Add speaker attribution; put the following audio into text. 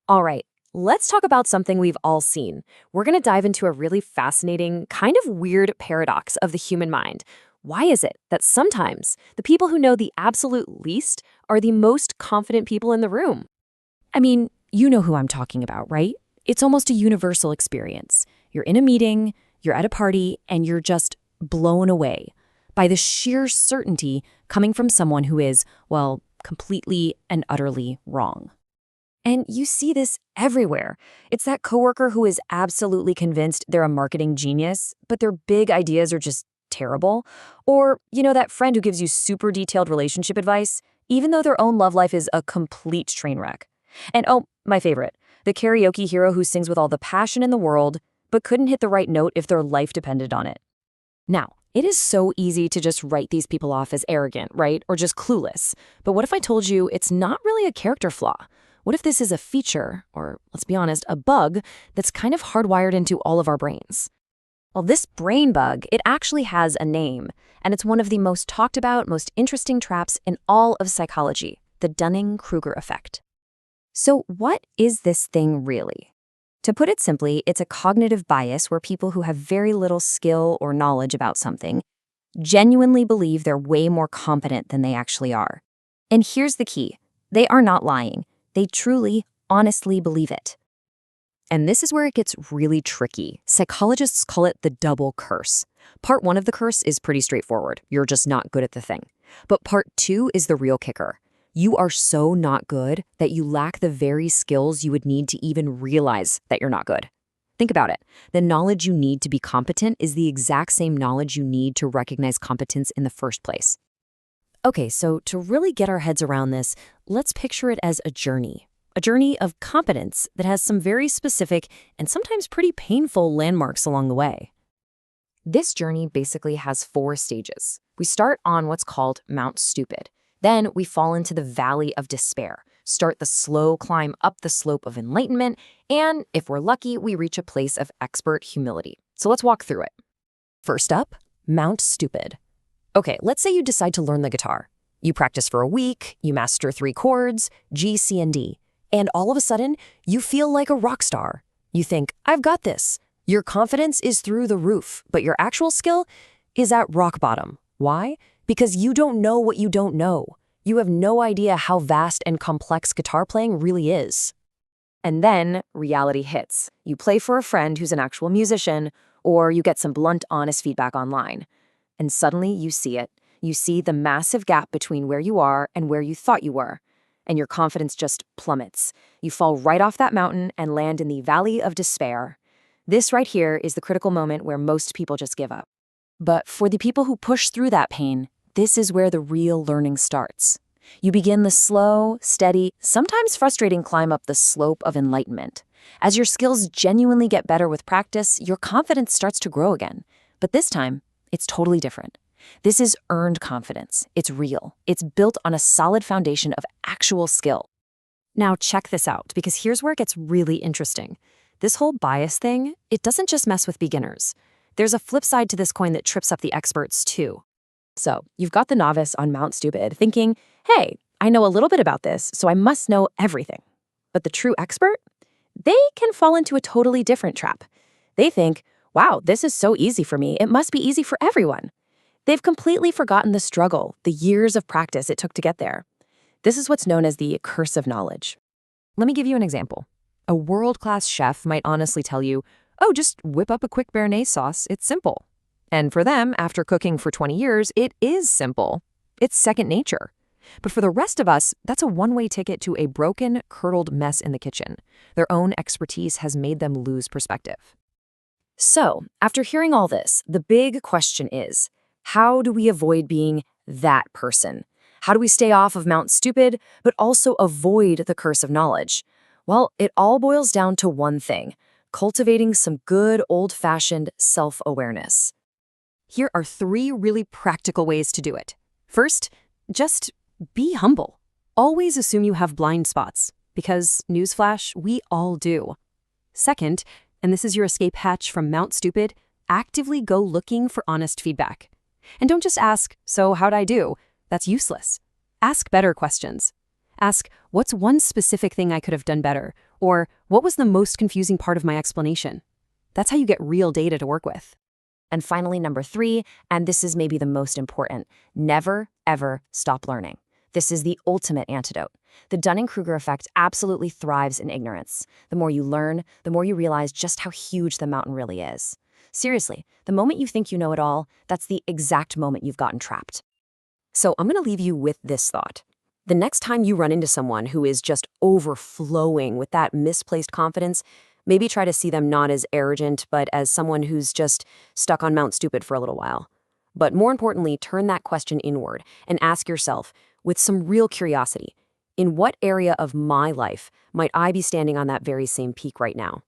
Speaker 1: All right, let's talk about something we've all seen. We're going to dive into a really fascinating, kind of weird paradox of the human mind. Why is it that sometimes the people who know the absolute least are the most confident people in the room?
Speaker 2: I mean, you know who I'm talking about, right? It's almost a universal experience. You're in a meeting, you're at a party, and you're just blown away by the sheer certainty coming from someone who is, well, completely and utterly wrong.
Speaker 1: And you see this everywhere. It's that coworker who is absolutely convinced they're a marketing genius, but their big ideas are just terrible. Or, that friend who gives you super detailed relationship advice, even though their own love life is a complete train wreck. And oh, my favorite, the karaoke hero who sings with all the passion in the world, but couldn't hit the right note if their life depended on it. Now, it is so easy to just write these people off as arrogant, right? Or just clueless. But what if I told you it's not really a character flaw? What if this is a feature, or let's be honest, a bug that's kind of hardwired into all of our brains? Well, this brain bug, it actually has a name, and it's one of the most talked about, most interesting traps in all of psychology, the Dunning-Kruger effect. So what is this thing really? To put it simply, it's a cognitive bias where people who have very little skill or knowledge about something genuinely believe they're way more competent than they actually are. And here's the key. They are not lying. They truly, honestly believe it. And this is where it gets really tricky. Psychologists call it the double curse. Part one of the curse is pretty straightforward. You're just not good at the thing. But part two is the real kicker. You are so not good that you lack the very skills you would need to even realize that you're not good. Think about it. The knowledge you need to be competent is the exact same knowledge you need to recognize competence in the first place. Okay, so to really get our heads around this, let's picture it as a journey of competence that has some very specific and sometimes pretty painful landmarks along the way. This journey basically has 4 stages. We start on what's called Mount Stupid. Then we fall into the Valley of Despair, start the slow climb up the slope of enlightenment, and if we're lucky, we reach a place of expert humility. So let's walk through it. First up, Mount Stupid. Okay, let's say you decide to learn the guitar. You practice for a week, you master 3 chords, G, C, and D, and all of a sudden, you feel like a rock star. You think, I've got this. Your confidence is through the roof, but your actual skill is at rock bottom. Why? Because you don't know what you don't know. You have no idea how vast and complex guitar playing really is. And then reality hits. You play for a friend who's an actual musician, or you get some blunt, honest feedback online. And suddenly you see it. You see the massive gap between where you are and where you thought you were. And your confidence just plummets. You fall right off that mountain and land in the Valley of Despair. This right here is the critical moment where most people just give up. But for the people who push through that pain, this is where the real learning starts. You begin the slow, steady, sometimes frustrating climb up the slope of enlightenment. As your skills genuinely get better with practice, your confidence starts to grow again. But this time, it's totally different. This is earned confidence. It's real. It's built on a solid foundation of actual skill. Now check this out, because here's where it gets really interesting. This whole bias thing, it doesn't just mess with beginners. There's a flip side to this coin that trips up the experts too. So you've got the novice on Mount Stupid thinking, hey, I know a little bit about this, so I must know everything. But the true expert? They can fall into a totally different trap. They think, wow, this is so easy for me. It must be easy for everyone. They've completely forgotten the struggle, the years of practice it took to get there. This is what's known as the curse of knowledge. Let me give you an example. A world-class chef might honestly tell you, oh, just whip up a quick béarnaise sauce. It's simple. And for them, after cooking for 20 years, it is simple. It's second nature. But for the rest of us, that's a one-way ticket to a broken, curdled mess in the kitchen. Their own expertise has made them lose perspective. So, after hearing all this, the big question is, how do we avoid being that person? How do we stay off of Mount Stupid, but also avoid the curse of knowledge? Well, it all boils down to one thing: cultivating some good old-fashioned self-awareness. Here are 3 really practical ways to do it. First, just be humble. Always assume you have blind spots, because, newsflash, we all do. Second, and this is your escape hatch from Mount Stupid, actively go looking for honest feedback. And don't just ask, so how'd I do? That's useless. Ask better questions. Ask, what's one specific thing I could have done better?
Speaker 2: Or, what was the most confusing part of my explanation? That's how you get real data to work with.
Speaker 1: And finally, number 3, and this is maybe the most important, never, ever stop learning. This is the ultimate antidote. The Dunning-Kruger effect absolutely thrives in ignorance. The more you learn, the more you realize just how huge the mountain really is. Seriously, the moment you think you know it all, that's the exact moment you've gotten trapped. So I'm going to leave you with this thought. The next time you run into someone who is just overflowing with that misplaced confidence, maybe try to see them not as arrogant, but as someone who's just stuck on Mount Stupid for a little while. But more importantly, turn that question inward and ask yourself, with some real curiosity, in what area of my life might I be standing on that very same peak right now?